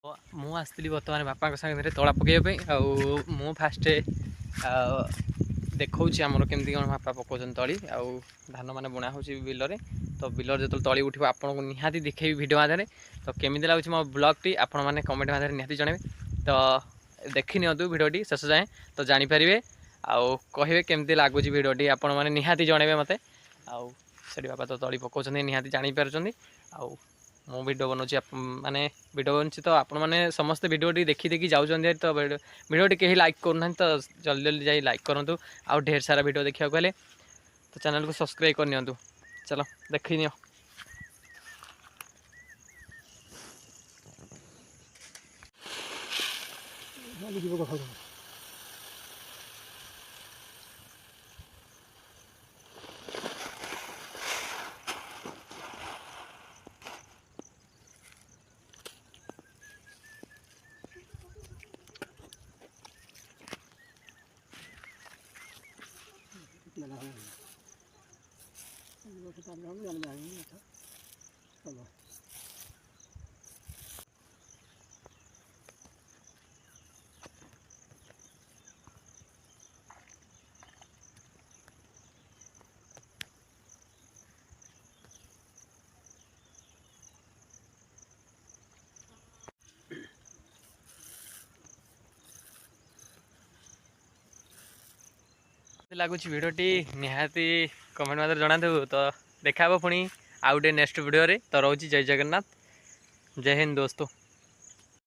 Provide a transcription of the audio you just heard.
ମୁଁ ଆସିଥିଲି ବର୍ତ୍ତମାନ ବାପାଙ୍କ ସାଙ୍ଗରେ ତଳା ପକାଇବା ପାଇଁ। ମୁଁ ଫାଷ୍ଟ ଦେଖାଉଛି ଆମର କେମିତି କ'ଣ ବାପା ପକାଉଛନ୍ତି ତଳି। ଆଉ ଧାନ ମାନେ ବୁଣା ହେଉଛି ବିଲରେ। ତ ବିଲରେ ଯେତେବେଳେ ତଳି ଉଠିବ ଆପଣଙ୍କୁ ନିହାତି ଦେଖେଇବି ଭିଡ଼ିଓ ମାଧ୍ୟମରେ। ତ କେମିତି ଲାଗୁଛି ମୋ ବ୍ଲଗ୍ଟି ଆପଣମାନେ କମେଣ୍ଟ ମାଧ୍ୟମରେ ନିହାତି ଜଣାଇବେ। ତ ଦେଖି ନିଅନ୍ତୁ ଭିଡ଼ିଓଟି ଶେଷ ଯାଏଁ, ତ ଜାଣିପାରିବେ। ଆଉ କହିବେ କେମିତି ଲାଗୁଛି ଭିଡ଼ିଓଟି, ଆପଣମାନେ ନିହାତି ଜଣାଇବେ ମୋତେ। ଆଉ ସେଠି ବାପା ତ ତଳି ପକାଉଛନ୍ତି, ନିହାତି ଜାଣିପାରୁଛନ୍ତି। ଆଉ ମୁଁ ଭିଡ଼ିଓ ବନାଉଛି, ମାନେ ଭିଡ଼ିଓ ବନୁଛି ତ ଆପଣମାନେ ସମସ୍ତେ ଭିଡ଼ିଓଟି ଦେଖି ଯାଉଛନ୍ତି। ତ ଭିଡ଼ିଓଟି କେହି ଲାଇକ୍ କରୁନାହାନ୍ତି, ତ ଜଲ୍ଦି ଜଲ୍ଦି ଯାଇ ଲାଇକ୍ କରନ୍ତୁ। ଆଉ ଢେର ସାରା ଭିଡ଼ିଓ ଦେଖିବାକୁ ହେଲେ ତ ଚ୍ୟାନେଲକୁ ସବସ୍କ୍ରାଇବ୍ କରିନିଅନ୍ତୁ। ଚାଲ ଦେଖିନିଅ। ଲାଗୁଛି ଭିଡ଼ିଓଟି ନିହାତି କମେଣ୍ଟ ମାଧ୍ୟମରେ ଜଣାନ୍ତୁ। ତ ଦେଖା ହେବ ପୁଣି ଆଉ ଗୋଟେ ନେକ୍ସଟ ଭିଡ଼ିଓରେ। ତ ରହୁଛି, ଜୟ ଜଗନ୍ନାଥ, ଜୟ ହିନ୍ଦ ଦୋସ୍ତୋ।